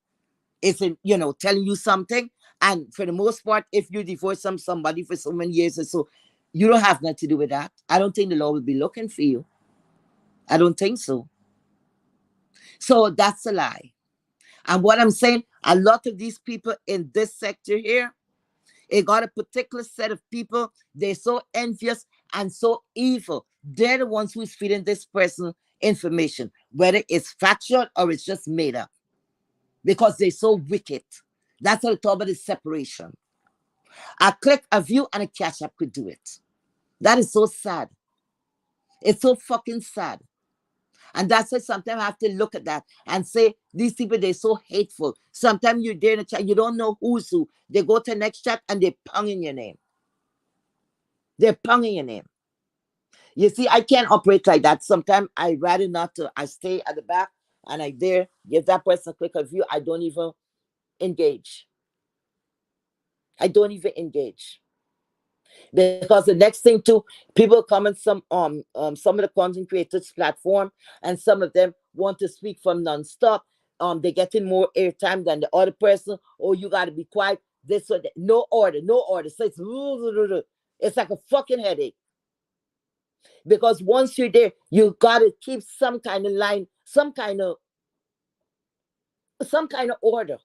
[SPEAKER 1] is telling you something. And for the most part, if you divorce somebody for so many years or so, you don't have nothing to do with that. I don't think the law will be looking for you. I don't think so. So that's a lie. And what I'm saying, a lot of these people in this sector here, it got a particular set of people. They're so envious and so evil. They're the ones who's feeding this person information, whether it's factual or it's just made up, because they're so wicked. That's what I talk about, the separation. A click, a view, and a catch up could do it. That is so sad. It's so fucking sad. And that's why sometimes I have to look at that and say, these people, they're so hateful. Sometimes you're there in a chat, you don't know who's who. They go to the next chat and they're ponging your name. They're ponging your name. You see, I can't operate like that. Sometimes I rather not to. I stay at the back and I there, give that person a quick review. I don't even engage. I don't even engage. Because the next thing too, people come in some of the content creators platform, and some of them want to speak from nonstop. they're getting more airtime than the other person, or you got to be quiet, this or that. No order, no order. So it's like a fucking headache. Because once you're there, you got to keep some kind of line, some kind of order.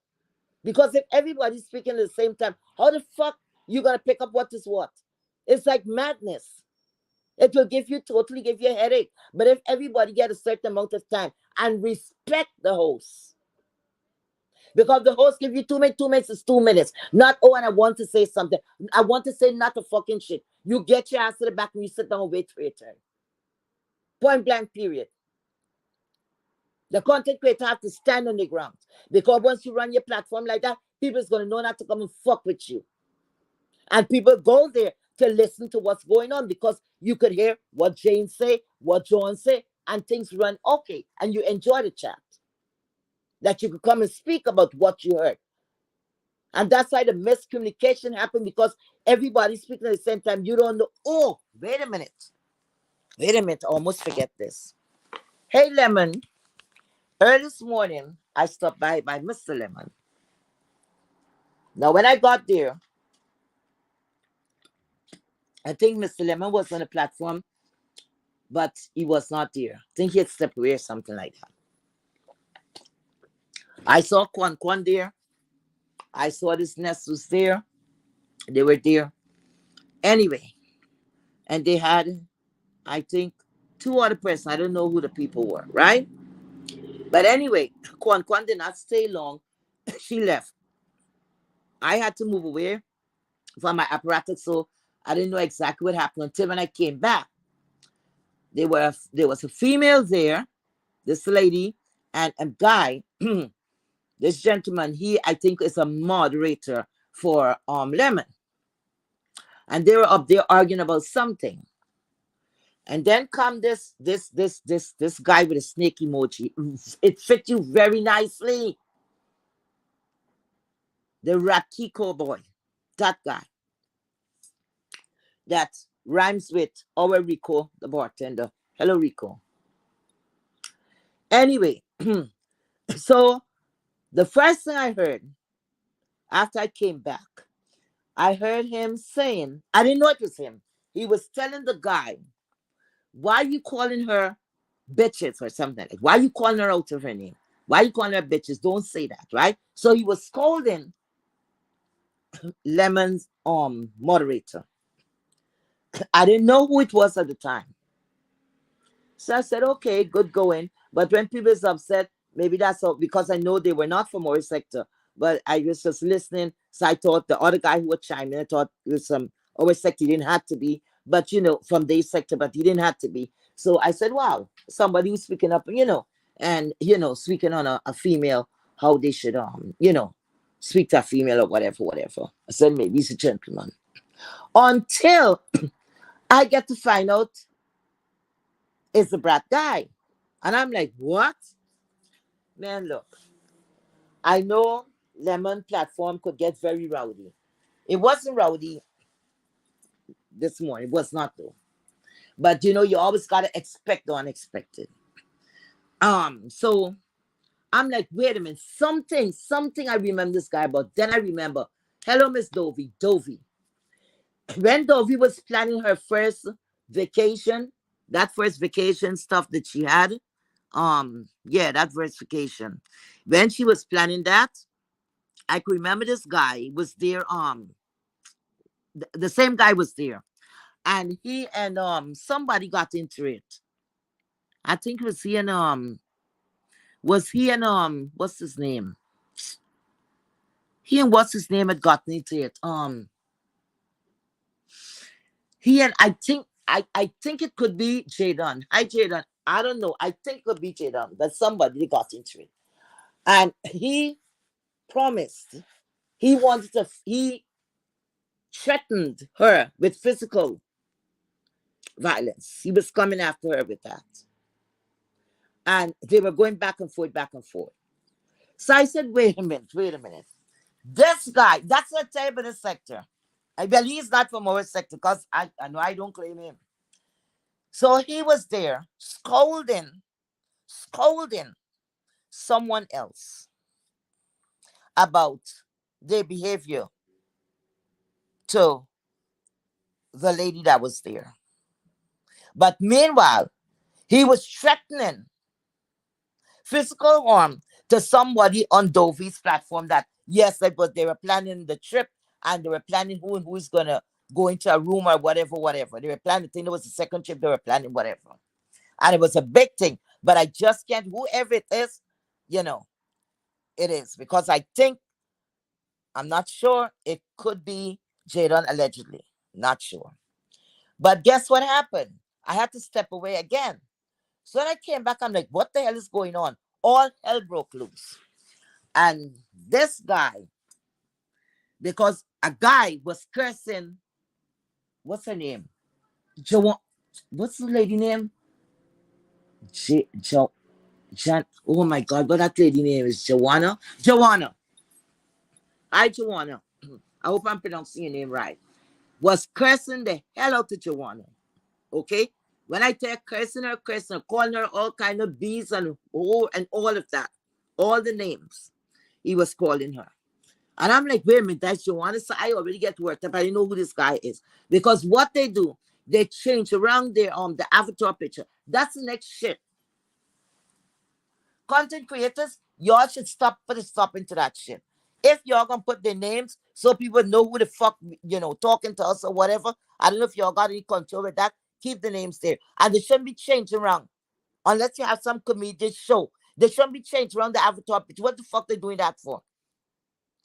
[SPEAKER 1] Because if everybody's speaking at the same time, how the fuck you gonna pick up what is what? It's like madness. It will totally give you a headache. But if everybody get a certain amount of time and respect the host, because the host give you 2 minutes, 2 minutes is 2 minutes. Not, oh, and I want to say something. I want to say not a fucking shit. You get your ass to the back and you sit down and wait for your turn. Point blank, period. The content creator have to stand on the ground. Because once you run your platform like that, people is going to know not to come and fuck with you. And people go there to listen to what's going on because you could hear what Jane say, what John say, and things run okay. And you enjoy the chat. That you could come and speak about what you heard. And that's why the miscommunication happened, because everybody's speaking at the same time. You don't know. Oh, wait a minute. Wait a minute. I almost forget this. Hey, Lemon. Early this morning, I stopped by Mr. Lemon. Now, when I got there, I think Mr. Lemon was on the platform, but he was not there. I think he had stepped away or something like that. I saw Kwan there. I saw this Nest was there. They were there. Anyway, and they had, I think, 2 other persons. I don't know who the people were, right? But anyway, Kwan did not stay long. She left. I had to move away from my apparatus, so I didn't know exactly what happened until when I came back. There was a female there, this lady, and a guy. This gentleman, he, I think, is a moderator for Lemon. And they were up there arguing about something. And then come this guy with a snake emoji. It fit you very nicely. The Rakiko boy. That guy. That rhymes with our Rico, the bartender. Hello, Rico. Anyway, so the first thing I heard after I came back, I heard him saying, I didn't know it was him. He was telling the guy, why are you calling her bitches or something like that? Why are you calling her out of her name? Why are you calling her bitches? Don't say that, right? So he was scolding Lemon's moderator. I didn't know who it was at the time. So I said, okay, good going. But when people is upset, maybe that's all, because I know they were not from our sector. But I was just listening. So I thought the other guy who would chime in, I thought it was our sector. He didn't have to be, but from their sector, but he didn't have to be. So I said, wow, somebody who's speaking up, and speaking on a female, how they should speak to a female or whatever. I said, maybe he's a gentleman. Until I get to find out it's a brat guy. And I'm like, what? Man, look, I know Lemon platform could get very rowdy. It wasn't rowdy this morning. It was not, though. But, you always got to expect the unexpected. So I'm like, wait a minute. Something I remember this guy about. Then I remember, hello, Miss Dovey. When Dovey was planning her first vacation, that first vacation stuff that she had, that first vacation. When she was planning that, I could remember this guy was there. The same guy was there, and he and somebody got into it. I think it was he and what's his name? He and what's his name had gotten into it. He and I think it could be Jadon. Hi, Jadon. I don't know. I think it could be Jadon, but somebody got into it. And he promised, he threatened her with physical violence. He was coming after her with that. And they were going back and forth. So I said, wait a minute. This guy, that's a type of the sector. I believe he's not from our sector because I know I don't claim him. So he was there scolding someone else about their behavior to the lady that was there. But meanwhile, he was threatening physical harm to somebody on Dovey's platform that, yes, but they were planning the trip and they were planning who and who is going to go into a room or whatever, whatever. They were planning, I think it was the second trip, they were planning whatever. And it was a big thing. But I just can't, whoever it is, you know, it is. Because I think, I'm not sure, it could be Jadon allegedly. Not sure. But guess what happened? I had to step away again. So when I came back, I'm like, what the hell is going on? All hell broke loose. And this guy, because a guy was cursing, what's her name? What's the lady name? Oh my God, what that lady name is? Joanna? Joanna. Hi, Joanna. I hope I'm pronouncing your name right. Was cursing the hell out of Joanna. Okay? When I tell cursing her, calling her all kind of bees and all of that. All the names he was calling her. And I'm like, wait a minute, that's Joanna. So I already get worked up. I didn't know who this guy is. Because what they do, they change around their the avatar picture. That's the next shit. Content creators, y'all should put a stop into that shit. If y'all gonna put their names so people know who the fuck, talking to us or whatever, I don't know if y'all got any control with that. Keep the names there. And they shouldn't be changed around. Unless you have some comedian show. They shouldn't be changed around the avatar picture. What the fuck they doing that for?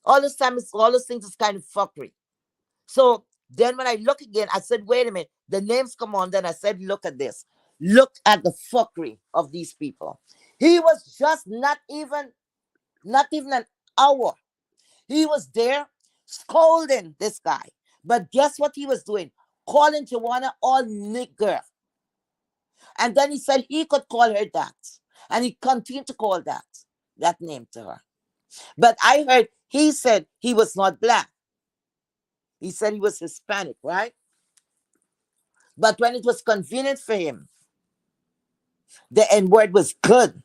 [SPEAKER 1] All those things is kind of fuckery. So then when I look again, I said, wait a minute, the names come on. Then I said, look at this. Look at the fuckery of these people. He was just not even an hour. He was there scolding this guy. But guess what he was doing? Calling Joanna all nigger. And then he said he could call her that. And he continued to call that name to her. But I heard he said he was not black. He said he was Hispanic, right? But when it was convenient for him, the N-word was good.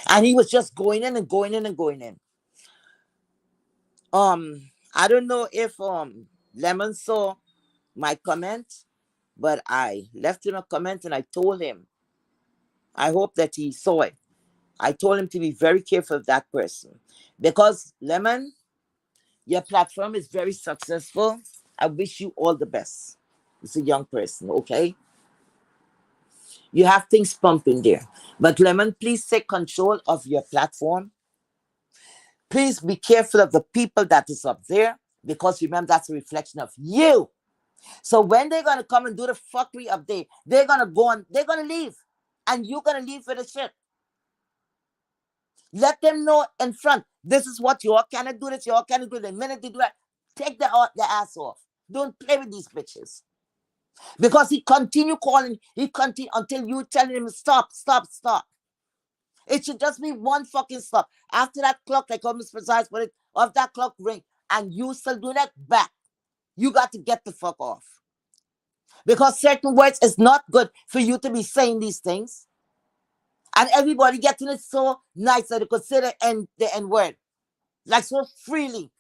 [SPEAKER 1] And he was just going in and going in and going in. I don't know if Lemon saw my comment, but I left him a comment and I told him, I hope that he saw it. I told him to be very careful of that person. Because Lemon, your platform is very successful. I wish you all the best. It's a young person, okay? You have things pumping there. But Lemon, please take control of your platform. Please be careful of the people that is up there, because remember, that's a reflection of you. So when they're going to come and do the fuckery up there, they're going to go on, they're going to leave. And you're going to leave for the shit. Let them know in front, this is what y'all cannot do, this, y'all cannot do it. The minute they do that, take the ass off. Don't play with these bitches. Because he continue calling, he continue until you tell him stop. It should just be one fucking stop. After that clock, like Miss Precise put it, of that clock ring, and you still do that back, you got to get the fuck off. Because certain words is not good for you to be saying these things. And everybody getting it so nice that they could say the N-word. Like so freely.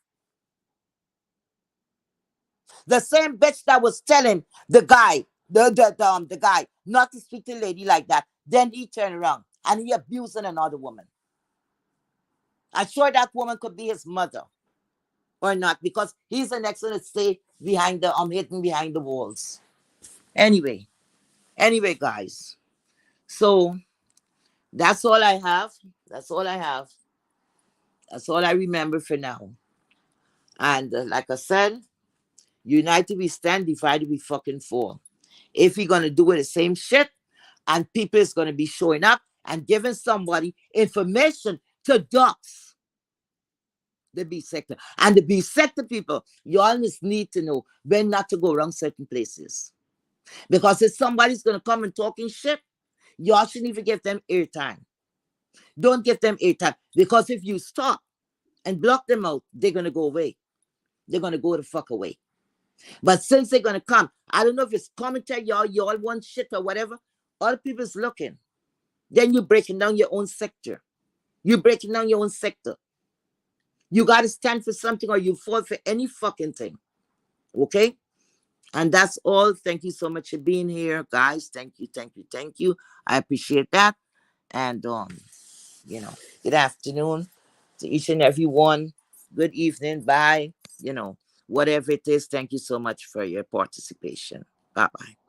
[SPEAKER 1] The same bitch that was telling the guy, the guy, not to speak to the lady like that. Then he turned around and he abusing another woman. I'm sure that woman could be his mother. Or not, because he's the next one to stay behind the hidden behind the walls. Anyway, guys. So that's all I have. That's all I remember for now. And like I said, united we stand, divided we fucking fall. If we're going to do the same shit, and people is going to be showing up and giving somebody information to dox the B sector. And the B sector people, you always need to know when not to go around certain places. Because if somebody's going to come and talking shit, y'all shouldn't even give them airtime. Don't give them airtime. Because if you stop and block them out, they're going to go away. They're going to go the fuck away. But since they're going to come, I don't know if it's commentary, y'all want shit or whatever. Other people's looking. Then you're breaking down your own sector. You're breaking down your own sector. You got to stand for something or you fall for any fucking thing. Okay? And that's all. Thank you so much for being here, guys. Thank you, thank you, thank you. I appreciate that. And you know, good afternoon to each and every one. Good evening. Bye. You know, whatever it is, thank you so much for your participation. Bye bye.